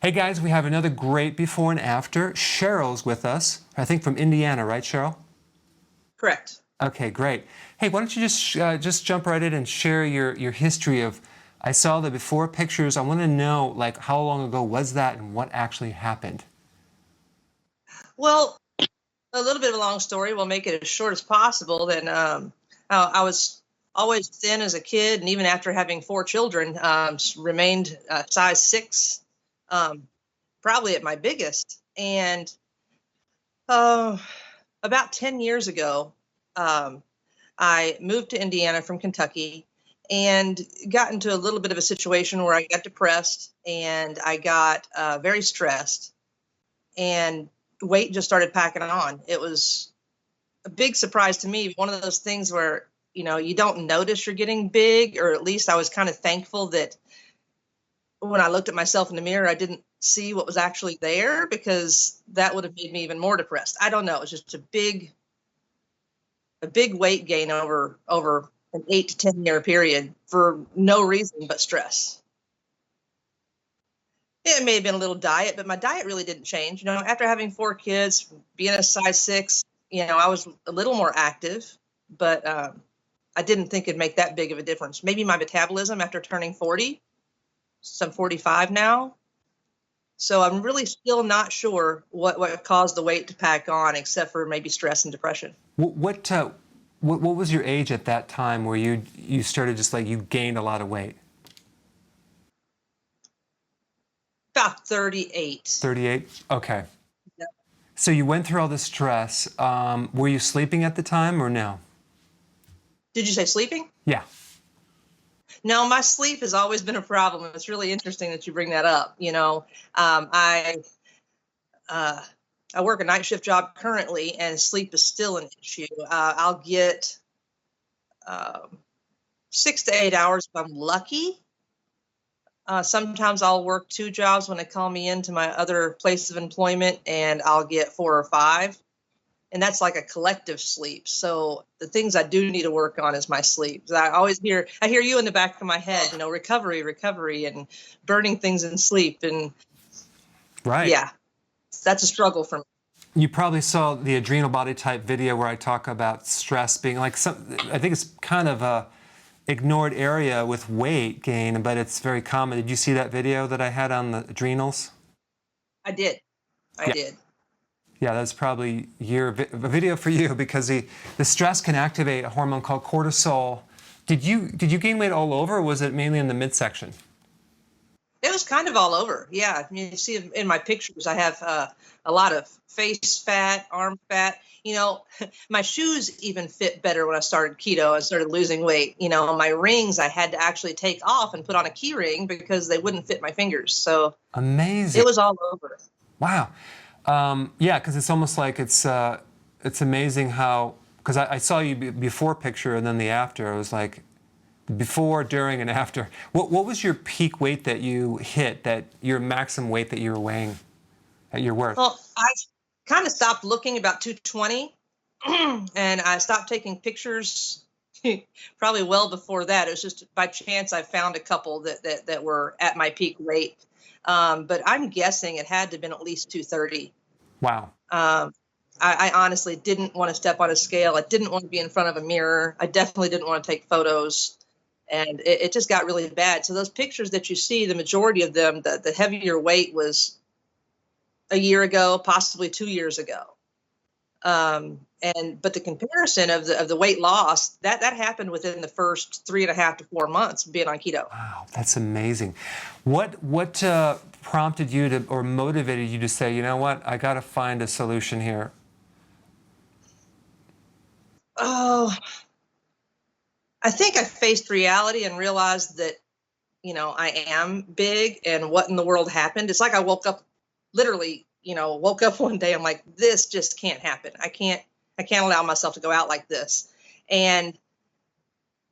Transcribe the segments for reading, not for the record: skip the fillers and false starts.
Hey guys, we have another great before and after. Cheryl's with us, I think from Indiana, right, Cheryl? Correct. Okay, great. Hey, why don't you just jump right in and share your history of, I saw the before pictures. I want to know, like, how long ago was that and what actually happened? Well, a little bit of a long story. We'll make it as short as possible. Then I was always thin as a kid, and even after having 4 children, remained size 6, probably at my biggest. And about 10 years ago, I moved to Indiana from Kentucky and got into a little bit of a situation where I got depressed and I got very stressed, and weight just started packing on. It was a big surprise to me. One of those things where, you don't notice you're getting big, or at least I was kind of thankful that when I looked at myself in the mirror, I didn't see what was actually there, because that would have made me even more depressed. I don't know. It's just a big weight gain over an 8 to 10 year period for no reason but stress. It may have been a little diet, but my diet really didn't change. After having 4 kids, being a size 6, I was a little more active, but I didn't think it'd make that big of a difference. Maybe my metabolism after turning 40, so I'm 45 now. So I'm really still not sure what caused the weight to pack on, except for maybe stress and depression. What was your age at that time where you started just like you gained a lot of weight? About 38. 38? Okay. Yeah. So you went through all this stress. Were you sleeping at the time or no? Did you say sleeping? Yeah. No, my sleep has always been a problem. It's really interesting that you bring that up. I work a night shift job currently, and sleep is still an issue. I'll get 6 to 8 hours if I'm lucky. Sometimes I'll work 2 jobs when they call me into my other place of employment, and I'll get 4 or 5. And that's like a collective sleep. So the things I do need to work on is my sleep. I hear you in the back of my head, recovery, and burning things in sleep. And Right. yeah, that's a struggle for me. You probably saw the adrenal body type video where I talk about stress being like I think it's kind of a ignored area with weight gain, but it's very common. Did you see that video that I had on the adrenals? I did. I Yeah. did. Yeah, that's probably a video for you, because the stress can activate a hormone called cortisol. Did you gain weight all over, or was it mainly in the midsection? It was kind of all over. Yeah. I mean, you see in my pictures, I have a lot of face fat, arm fat. My shoes even fit better when I started keto. I started losing weight. My rings I had to actually take off and put on a key ring because they wouldn't fit my fingers. So Amazing. it was all over. Wow. Yeah, because it's almost like it's amazing how, because I saw you before picture and then the after. It was like before, during, and after. What was your peak weight that you hit, that your maximum weight that you were weighing at your worth? Well, I kind of stopped looking about 220, and I stopped taking pictures probably well before that. It was just by chance I found a couple that were at my peak weight. But I'm guessing it had to have been at least 230. Wow. I honestly didn't want to step on a scale. I didn't want to be in front of a mirror. I definitely didn't want to take photos. And it just got really bad. So those pictures that you see, the majority of them, the heavier weight was a year ago, possibly 2 years ago. But the comparison of the weight loss, that happened within the first 3.5 to 4 months being on keto. Wow, that's amazing. What prompted you to, or motivated you to say, you know what, I got to find a solution here? Oh, I think I faced reality and realized that, I am big, and what in the world happened. It's like I woke up one day, I'm like, this just can't happen. I can't allow myself to go out like this. And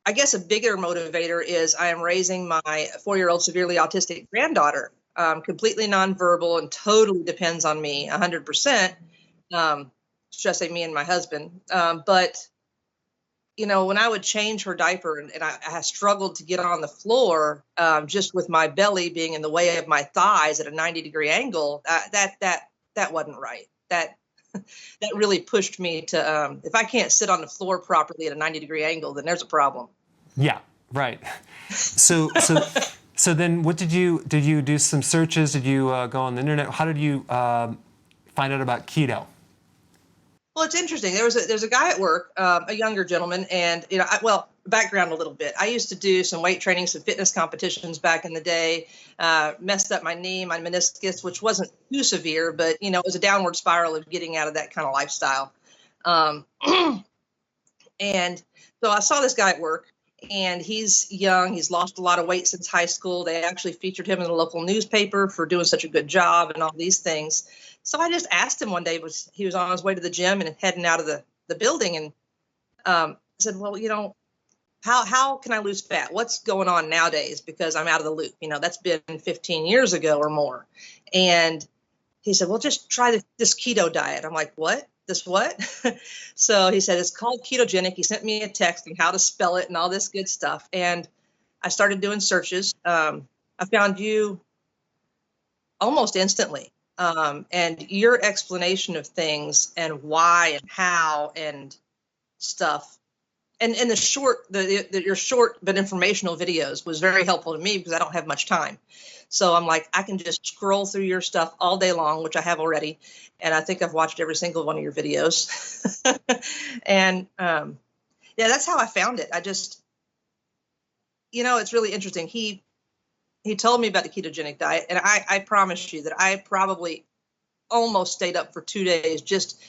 I guess a bigger motivator is I am raising my 4-year-old severely autistic granddaughter, completely nonverbal and totally depends on me 100%. Should I say me and my husband? But when I would change her diaper and I struggled to get on the floor, just with my belly being in the way of my thighs at a 90-degree angle, that wasn't right. That really pushed me to, if I can't sit on the floor properly at a 90-degree angle, then there's a problem. Yeah, right. So then what did you do some searches? Did you go on the internet? How did you find out about keto? Well, it's interesting. There's a guy at work, a younger gentleman, and background a little bit. I used to do some weight training, some fitness competitions back in the day. Messed up my knee, my meniscus, which wasn't too severe, but it was a downward spiral of getting out of that kind of lifestyle. And so I saw this guy at work, and he's young. He's lost a lot of weight since high school. They actually featured him in the local newspaper for doing such a good job and all these things. So I just asked him one day, he was on his way to the gym and heading out of the building, and I said, well, how can I lose fat? What's going on nowadays? Because I'm out of the loop. That's been 15 years ago or more. And he said, well, just try this keto diet. I'm like, what? This what? So he said, it's called ketogenic. He sent me a text and how to spell it and all this good stuff. And I started doing searches. I found you almost instantly. And your explanation of things and why and how and stuff, and the your short but informational videos was very helpful to me because I don't have much time. So I'm like, I can just scroll through your stuff all day long, which I have already, and I think I've watched every single one of your videos. And yeah, that's how I found it. I just, it's really interesting. He told me about the ketogenic diet, and I promise you that I probably almost stayed up for 2 days just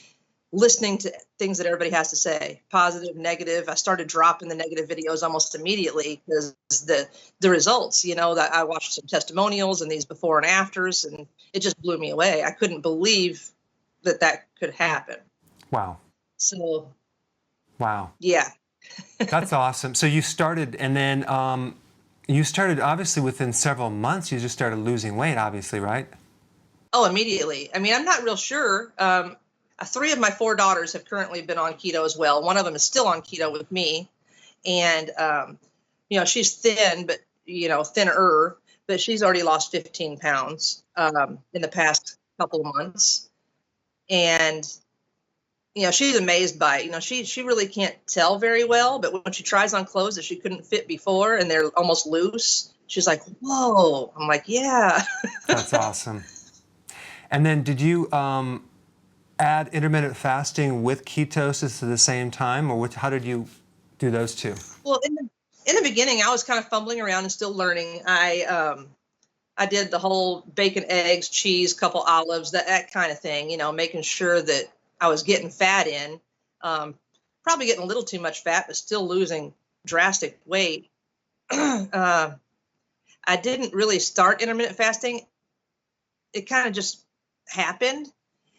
listening to things that everybody has to say, positive, negative. I started dropping the negative videos almost immediately because the results, that I watched some testimonials and these before and afters, and it just blew me away. I couldn't believe that could happen. Wow. So. Wow. Yeah. That's awesome. So you started, and then you started obviously within several months. You just started losing weight, obviously, right? Oh, immediately. I mean, I'm not real sure. 3 of my 4 daughters have currently been on keto as well. One of them is still on keto with me. And, she's thin, but, thinner, but she's already lost 15 pounds in the past couple of months. And, she's amazed by it. She really can't tell very well, but when she tries on clothes that she couldn't fit before and they're almost loose, she's like, whoa. I'm like, yeah. That's awesome. And then did you add intermittent fasting with ketosis at the same time, or how did you do those two? Well, in the beginning, I was kind of fumbling around and still learning. I did the whole bacon, eggs, cheese, couple olives, that kind of thing, making sure that I was getting fat in, probably getting a little too much fat, but still losing drastic weight. I didn't really start intermittent fasting. It kind of just happened.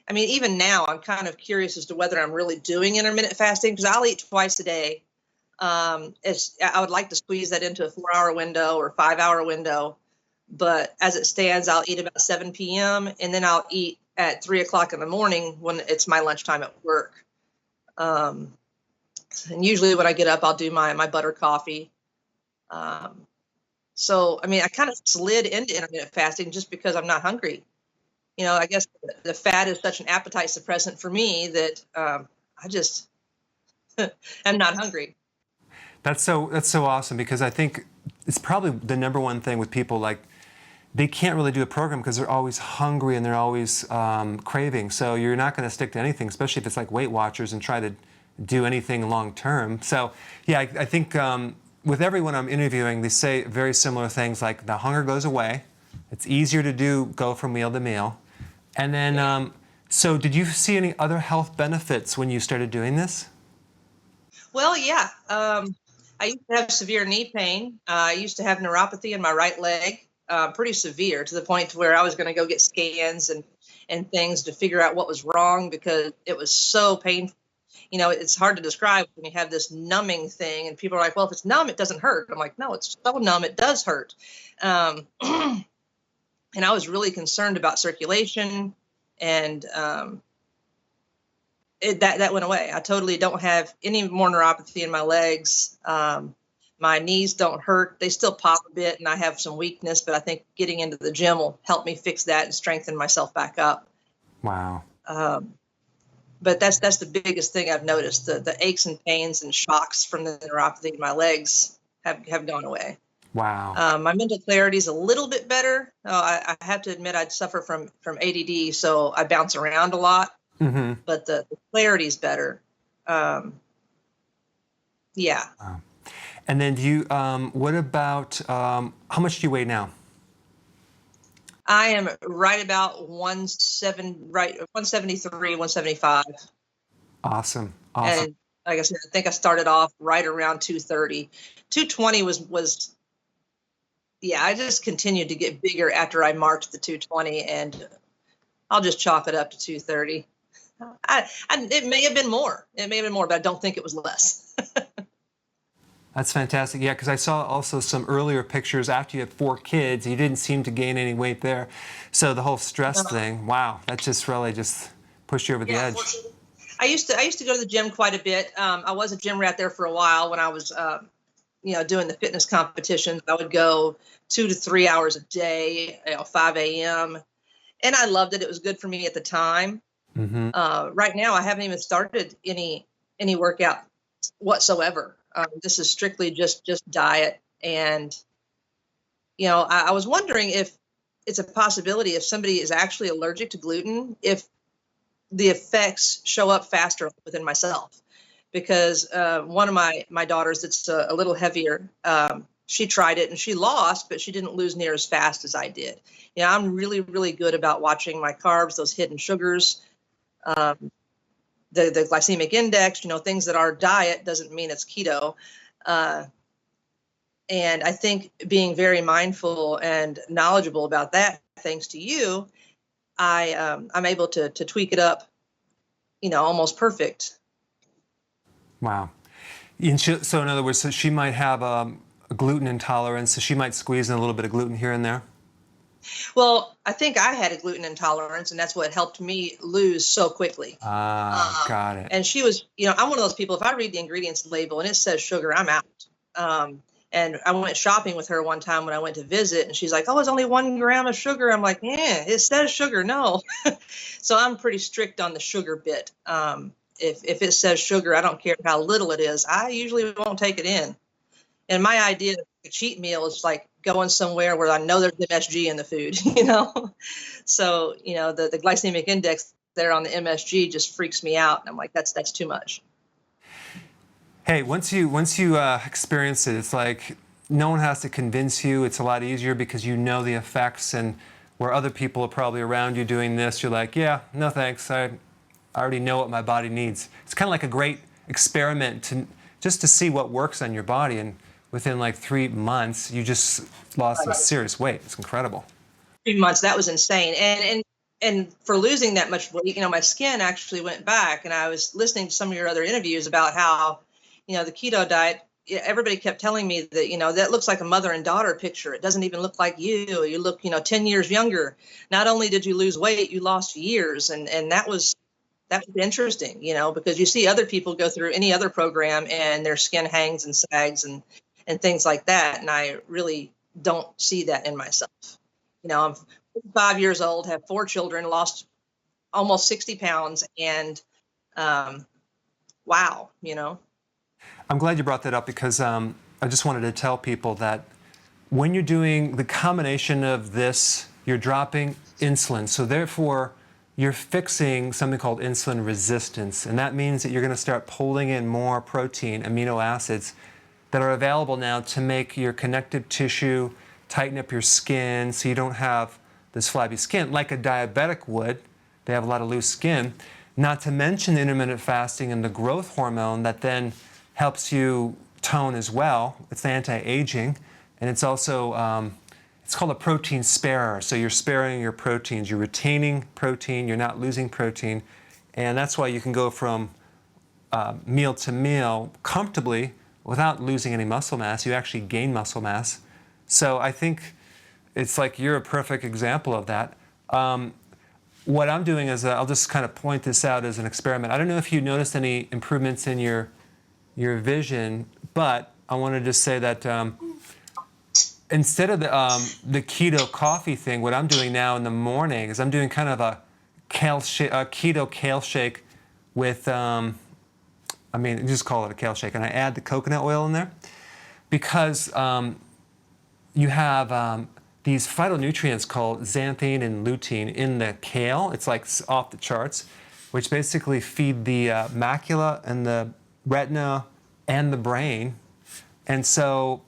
I mean, even now, I'm kind of curious as to whether I'm really doing intermittent fasting because I'll eat twice a day. I would like to squeeze that into a 4-hour window or 5-hour window. But as it stands, I'll eat about 7 p.m. and then I'll eat at 3 o'clock in the morning when it's my lunchtime at work. And usually when I get up, I'll do my butter coffee. So, I mean, I kind of slid into intermittent fasting just because I'm not hungry. I guess the fat is such an appetite suppressant for me that I just am not hungry. That's so awesome because I think it's probably the number one thing with people, like they can't really do a program because they're always hungry and they're always craving. So you're not going to stick to anything, especially if it's like Weight Watchers and try to do anything long term. So yeah, I think with everyone I'm interviewing, they say very similar things like the hunger goes away. It's easier to go from meal to meal. And then, so did you see any other health benefits when you started doing this? Well, yeah. I used to have severe knee pain. I used to have neuropathy in my right leg, pretty severe to the point to where I was going to go get scans and things to figure out what was wrong because it was so painful. It's hard to describe when you have this numbing thing and people are like, well, if it's numb, it doesn't hurt. I'm like, no, it's so numb, it does hurt. And I was really concerned about circulation and that went away. I totally don't have any more neuropathy in my legs. My knees don't hurt. They still pop a bit, and I have some weakness, but I think getting into the gym will help me fix that and strengthen myself back up. Wow. But that's the biggest thing I've noticed. The aches and pains and shocks from the neuropathy in my legs have gone away. Wow. My mental clarity is a little bit better. I have to admit I suffer from ADD, so I bounce around a lot. Mm-hmm. But the clarity is better. Yeah. Wow. And then do you, what about, how much do you weigh now? I am right about 173, 175. Awesome. And like I said, I think I started off right around 230. 220 was yeah, I just continued to get bigger after I marked the 220, and I'll just chalk it up to 230. It may have been more. It may have been more, but I don't think it was less. That's fantastic. Yeah, because I saw also some earlier pictures after you had 4 kids. You didn't seem to gain any weight there. So the whole stress thing, wow, that just really just pushed you over the edge. I used to go to the gym quite a bit. I was a gym rat there for a while when I was, doing the fitness competitions. I would go 2 to 3 hours a day, 5 a.m. And I loved it. It was good for me at the time. Mm-hmm. Right now, I haven't even started any workout whatsoever. This is strictly just diet. And, I was wondering if it's a possibility if somebody is actually allergic to gluten, if the effects show up faster within myself. Because one of my daughters that's a little heavier, she tried it and she lost, but she didn't lose near as fast as I did. I'm really, really good about watching my carbs, those hidden sugars, the glycemic index, things that are diet doesn't mean it's keto. And I think being very mindful and knowledgeable about that, thanks to you, I'm able to tweak it up, almost perfect. Wow. So in other words, so she might have a gluten intolerance, so she might squeeze in a little bit of gluten here and there? Well, I think I had a gluten intolerance, and that's what helped me lose so quickly. Got it. And she was, I'm one of those people, if I read the ingredients label and it says sugar, I'm out. And I went shopping with her one time when I went to visit, and she's like, oh, it's only 1 gram of sugar. I'm like, yeah, it says sugar, no. So I'm pretty strict on the sugar bit. If it says sugar, I don't care how little it is. I usually won't take it in. And my idea of a cheat meal is like going somewhere where I know there's MSG in the food, So, the glycemic index there on the MSG just freaks me out. And I'm like, that's too much. Hey, once you experience it, it's like no one has to convince you. It's a lot easier because you know the effects, and where other people are probably around you doing this, you're like, yeah, no thanks. I already know what my body needs. It's kind of like a great experiment just to see what works on your body, and within like 3 months, you just lost some serious weight. It's incredible. 3 months, that was insane. And for losing that much weight, my skin actually went back. And I was listening to some of your other interviews about how, the keto diet, everybody kept telling me that, that looks like a mother and daughter picture. It doesn't even look like you. You look, 10 years younger. Not only did you lose weight, you lost years. And that was interesting, because you see other people go through any other program and their skin hangs and sags and things like that. And I really don't see that in myself. I'm 5 years old, have 4 children, lost almost 60 pounds. And wow, I'm glad you brought that up, because I just wanted to tell people that when you're doing the combination of this, you're dropping insulin. So therefore, you're fixing something called insulin resistance. And that means that you're going to start pulling in more protein, amino acids, that are available now to make your connective tissue, tighten up your skin so you don't have this flabby skin like a diabetic would. They have a lot of loose skin. Not to mention intermittent fasting and the growth hormone that then helps you tone as well. It's anti-aging, and it's also it's called a protein sparer. So you're sparing your proteins, you're retaining protein, you're not losing protein, and that's why you can go from meal to meal comfortably without losing any muscle mass. You actually gain muscle mass. So I think it's like you're a perfect example of that. what I'm doing is I'll just kind of point this out as an experiment. I don't know if you noticed any improvements in your vision, but I wanted to say that instead of the keto coffee thing, what I'm doing now in the morning is I'm doing kind of a keto kale shake with, just call it a kale shake, and I add the coconut oil in there because you have these phytonutrients called xanthine and lutein in the kale. It's like off the charts, which basically feed the macula and the retina and the brain. And so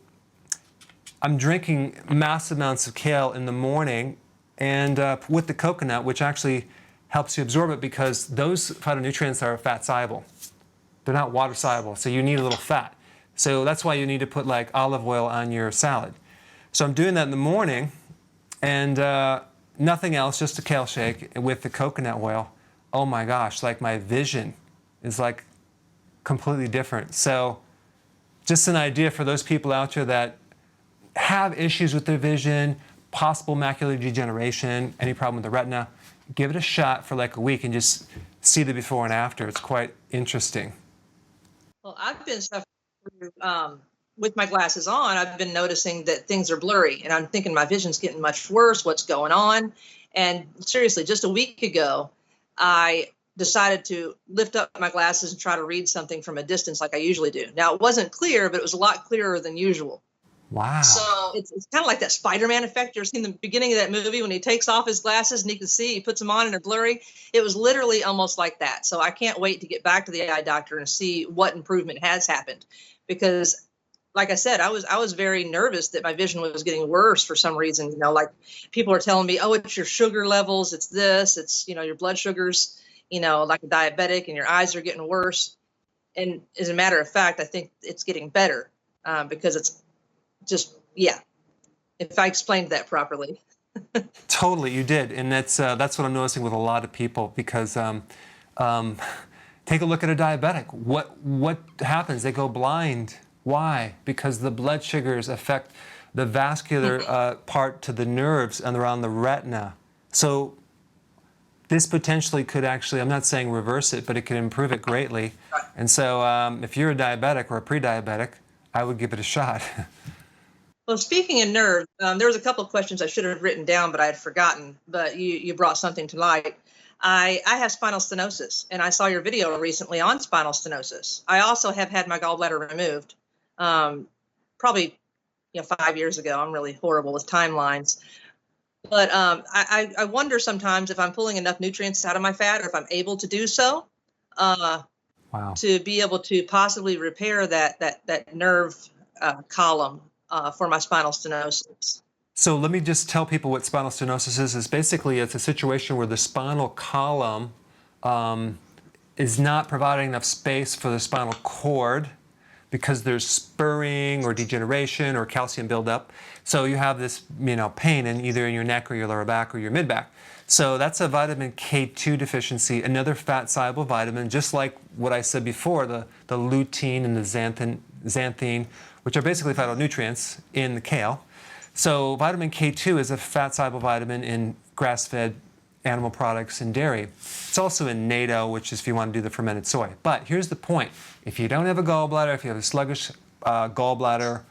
I'm drinking massive amounts of kale in the morning and with the coconut, which actually helps you absorb it because those phytonutrients are fat soluble. They're not water soluble, so you need a little fat. So that's why you need to put like olive oil on your salad. So I'm doing that in the morning and nothing else, just a kale shake with the coconut oil. Oh my gosh, like my vision is like completely different. So just an idea for those people out there that have issues with their vision, possible macular degeneration, any problem with the retina, give it a shot for like a week and just see the before and after. It's quite interesting. Well, I've been suffering through, with my glasses on, I've been noticing that things are blurry and I'm thinking my vision's getting much worse. What's going on? And seriously, just a week ago, I decided to lift up my glasses and try to read something from a distance like I usually do. Now, it wasn't clear, but it was a lot clearer than usual. Wow. So it's kind of like that Spider-Man effect. You've seen the beginning of that movie when he takes off his glasses and he can see, he puts them on and they're blurry. It was literally almost like that. So I can't wait to get back to the eye doctor and see what improvement has happened. Because like I said, I was very nervous that my vision was getting worse for some reason. You know, like people are telling me, oh, it's your sugar levels. It's this, it's, you know, your blood sugars, you know, like a diabetic and your eyes are getting worse. And as a matter of fact, I think it's getting better because it's just, yeah, if I explained that properly. Totally, you did. And that's what I'm noticing with a lot of people because take a look at a diabetic. What happens? They go blind. Why? Because the blood sugars affect the vascular part to the nerves and around the retina. So this potentially could actually, I'm not saying reverse it, but it could improve it greatly. And so if you're a diabetic or a pre-diabetic, I would give it a shot. Well, speaking of nerves, there was a couple of questions I should have written down, but I had forgotten, but you brought something to light. I have spinal stenosis, and I saw your video recently on spinal stenosis. I also have had my gallbladder removed, probably 5 years ago. I'm really horrible with timelines. But I wonder sometimes if I'm pulling enough nutrients out of my fat or if I'm able to do so to be able to possibly repair that nerve column for my spinal stenosis. So let me just tell people what spinal stenosis is. It's basically, it's a situation where the spinal column is not providing enough space for the spinal cord because there's spurring or degeneration or calcium buildup. So you have this, pain in either in your neck or your lower back or your mid-back. So that's a vitamin K2 deficiency, another fat-soluble vitamin, just like what I said before, the lutein and the xanthine, which are basically phytonutrients in the kale. So vitamin K2 is a fat-soluble vitamin in grass-fed animal products and dairy. It's also in natto, which is if you want to do the fermented soy. But here's the point. If you don't have a gallbladder, if you have a sluggish gallbladder,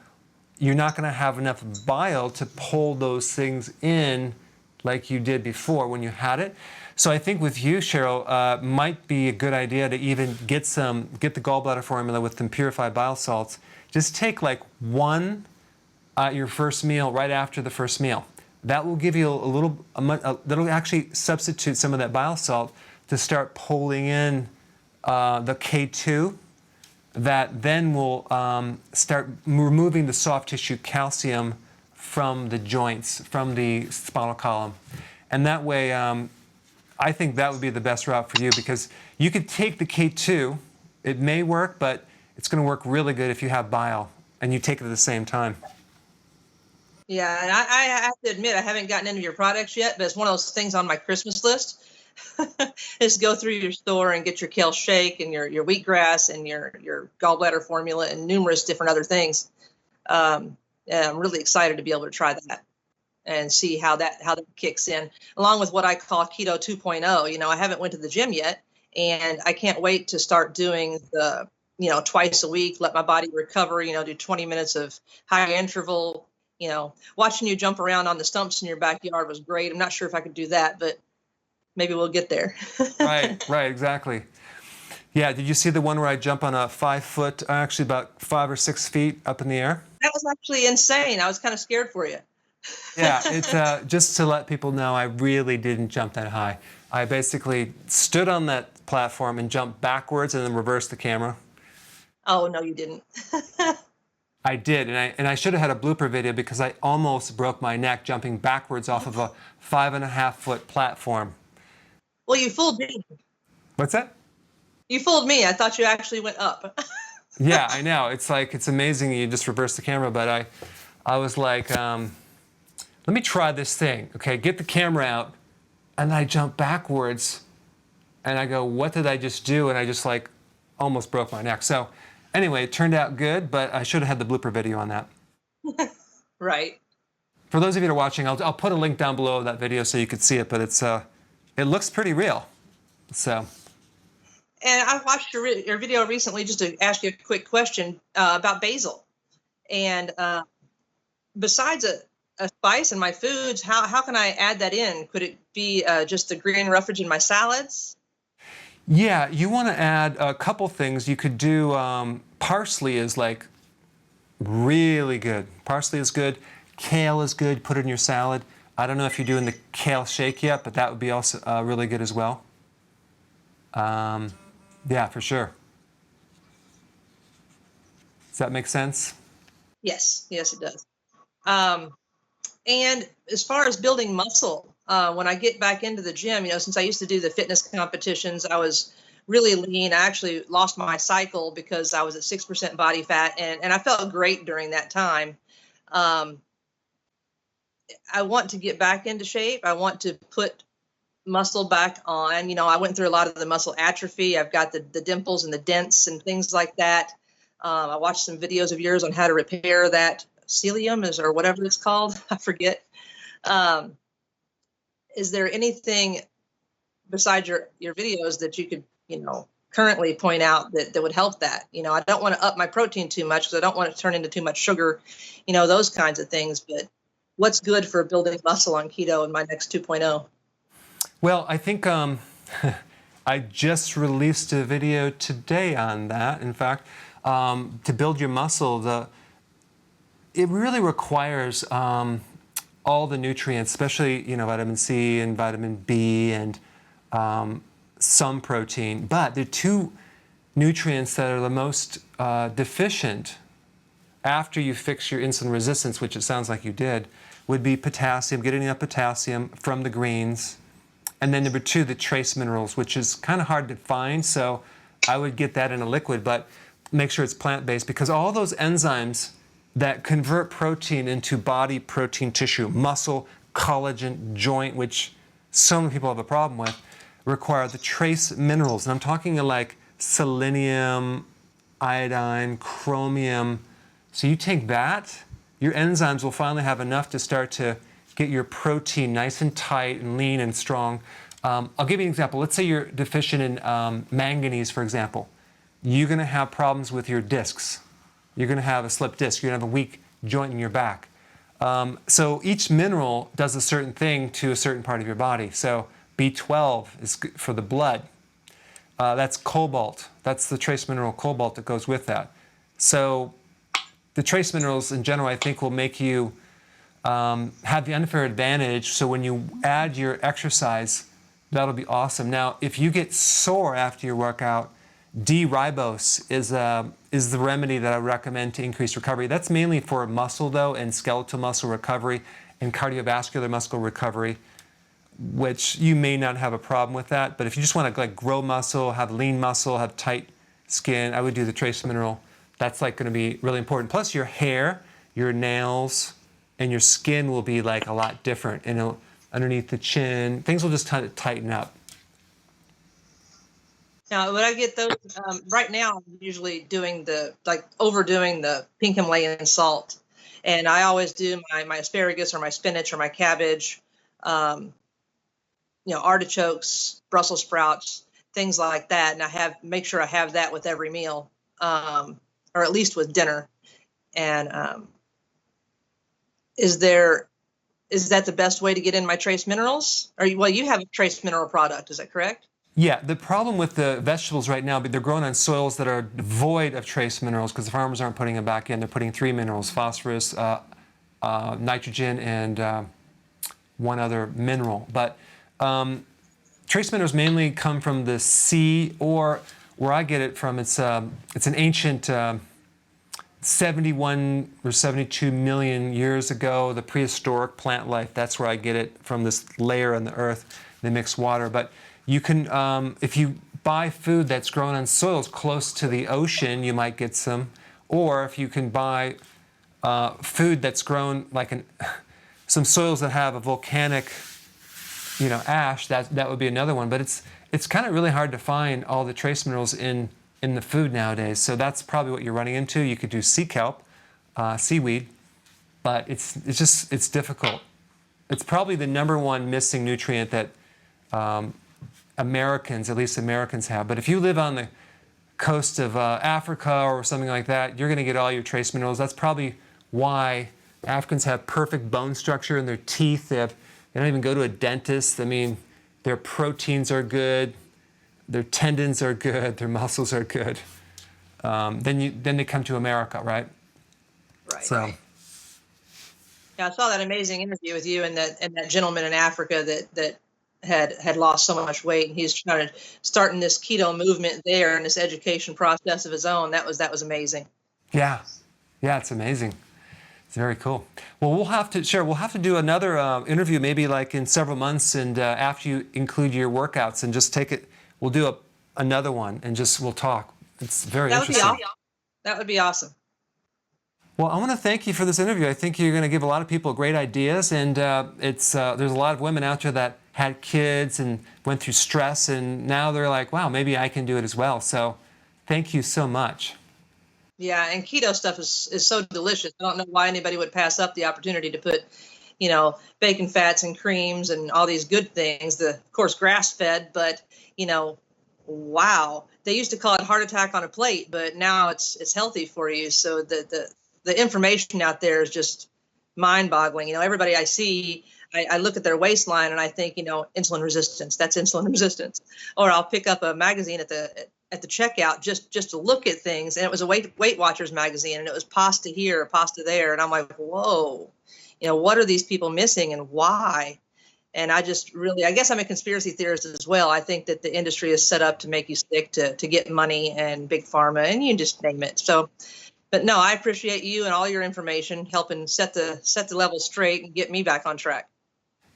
you're not going to have enough bile to pull those things in like you did before when you had it. So I think with you, Cheryl, might be a good idea to even get the gallbladder formula with some purified bile salts. Just take like one at your first meal, right after the first meal. That will give you that'll actually substitute some of that bile salt to start pulling in the K2 that then will start removing the soft tissue calcium from the joints, from the spinal column. And that way, I think that would be the best route for you because you could take the K2, it may work, but it's going to work really good if you have bile and you take it at the same time. Yeah, and I have to admit, I haven't gotten into your products yet, but it's one of those things on my Christmas list. Is go through your store and get your kale shake and your wheatgrass and your gallbladder formula and numerous different other things. I'm really excited to be able to try that. and see how that kicks in, along with what I call keto 2.0. You know, I haven't went to the gym yet, and I can't wait to start doing the, you know, twice a week, let my body recover, you know, do 20 minutes of high interval. You know, watching you jump around on the stumps in your backyard was great. I'm not sure if I could do that, but maybe we'll get there. Right, exactly. Yeah, did you see the one where I jump on a 5 foot, actually about 5 or 6 feet up in the air? That was actually insane. I was kind of scared for you. Yeah, it's just to let people know I really didn't jump that high. I basically stood on that platform and jumped backwards and then reversed the camera. Oh, no, you didn't. I did, and I should have had a blooper video because I almost broke my neck jumping backwards off of a 5.5 foot platform. Well, you fooled me. What's that? You fooled me. I thought you actually went up. Yeah, I know. It's like, it's amazing you just reverse the camera, but I was like, let me try this thing. Okay, get the camera out, and I jump backwards, and I go, what did I just do? And I just like almost broke my neck. So anyway, it turned out good, but I should have had the blooper video on that. Right. For those of you that are watching, I'll put a link down below of that video so you could see it, but it looks pretty real. So. And I watched your video recently just to ask you a quick question about basil. And besides a spice in my foods, how can I add that in? Could it be just the green roughage in my salads? Yeah, you want to add a couple things. You could do parsley is like really good. Parsley is good. Kale is good. Put it in your salad. I don't know if you're doing the kale shake yet, but that would be also really good as well. Yeah, for sure. Does that make sense? Yes, yes, it does. And as far as building muscle, when I get back into the gym, you know, since I used to do the fitness competitions, I was really lean. I actually lost my cycle because I was at 6% body fat, and I felt great during that time. I want to get back into shape. I want to put muscle back on. You know, I went through a lot of the muscle atrophy. I've got the dimples and the dents and things like that. I watched some videos of yours on how to repair that cilium or whatever it's called. I forget. Is there anything besides your videos that you could, you know, currently point out that would help that? You know, I don't want to up my protein too much because I don't want it to turn into too much sugar, you know, those kinds of things. But what's good for building muscle on keto in my next 2.0? Well, I think I just released a video today on that. In fact, to build your muscle, it really requires all the nutrients, especially, you know, vitamin C and vitamin B and some protein. But there are two nutrients that are the most deficient after you fix your insulin resistance, which it sounds like you did, would be potassium, getting enough potassium from the greens. And then number two, the trace minerals, which is kind of hard to find. So I would get that in a liquid, but make sure it's plant-based, because all those enzymes that convert protein into body protein tissue, muscle, collagen, joint, which so many people have a problem with, require the trace minerals. And I'm talking like selenium, iodine, chromium. So you take that, your enzymes will finally have enough to start to get your protein nice and tight and lean and strong. I'll give you an example. Let's say you're deficient in manganese, for example. You're going to have problems with your discs. You're going to have a slipped disc. You're going to have a weak joint in your back. So each mineral does a certain thing to a certain part of your body. So B12 is good for the blood. That's cobalt. That's the trace mineral cobalt that goes with that. So the trace minerals in general, I think, will make you have the unfair advantage. So when you add your exercise, that'll be awesome. Now, if you get sore after your workout, D-ribose is the remedy that I recommend to increase recovery. That's mainly for muscle, though, and skeletal muscle recovery and cardiovascular muscle recovery, which you may not have a problem with that. But if you just want to like grow muscle, have lean muscle, have tight skin, I would do the trace mineral. That's like going to be really important. Plus your hair, your nails, and your skin will be like a lot different. And underneath the chin, things will just kind of tighten up. Now, would I get those? Right now, I'm usually doing overdoing the pink Himalayan salt. And I always do my asparagus or my spinach or my cabbage, artichokes, Brussels sprouts, things like that. And make sure I have that with every meal, or at least with dinner. And is that the best way to get in my trace minerals? Well, you have a trace mineral product, is that correct? Yeah, the problem with the vegetables right now, they're grown on soils that are void of trace minerals because the farmers aren't putting them back in. They're putting 3 minerals: phosphorus, nitrogen, and one other mineral. But trace minerals mainly come from the sea, or where I get it from, it's an ancient 71 or 72 million years ago, the prehistoric plant life. That's where I get it, from this layer in the earth. They mix water. But you can, if you buy food that's grown on soils close to the ocean, you might get some. Or if you can buy food that's grown like some soils that have a volcanic, ash, that would be another one. But it's kind of really hard to find all the trace minerals in the food nowadays. So that's probably what you're running into. You could do sea kelp, seaweed, but it's difficult. It's probably the #1 missing nutrient that Americans have. But if you live on the coast of Africa or something like that, you're going to get all your trace minerals. That's probably why Africans have perfect bone structure in their teeth. They don't even go to a dentist. I mean, their proteins are good, their tendons are good, their muscles are good. Then they come to America, right? Right. So. Yeah, I saw that amazing interview with you and that gentleman in Africa that had lost so much weight, and he's starting this keto movement there and this education process of his own. That was amazing. Yeah, it's amazing. It's very cool. Well, we'll have to do another interview, maybe like in several months, and after you include your workouts, and just take it. We'll do another one, and we'll talk. It's very interesting. That would be awesome. Well, I want to thank you for this interview. I think you're going to give a lot of people great ideas, and there's a lot of women out there that had kids and went through stress, and now they're like, wow, maybe I can do it as well. So thank you so much. Yeah, and keto stuff is so delicious. I don't know why anybody would pass up the opportunity to put, bacon fats and creams and all these good things. Of course, grass-fed, but, wow. They used to call it heart attack on a plate, but now it's healthy for you. So the information out there is just mind-boggling. Everybody I see, I look at their waistline and I think, insulin resistance. That's insulin resistance. Or I'll pick up a magazine at the checkout just to look at things, and it was a Weight Watchers magazine, and it was pasta here, pasta there, and I'm like, whoa, what are these people missing and why? And I guess I'm a conspiracy theorist as well. I think that the industry is set up to make you sick, to get money and big pharma, and you just name it. So. But no, I appreciate you and all your information, helping set the level straight and get me back on track.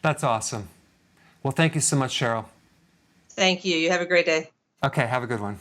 That's awesome. Well, thank you so much, Cheryl. Thank you. You have a great day. Okay, have a good one.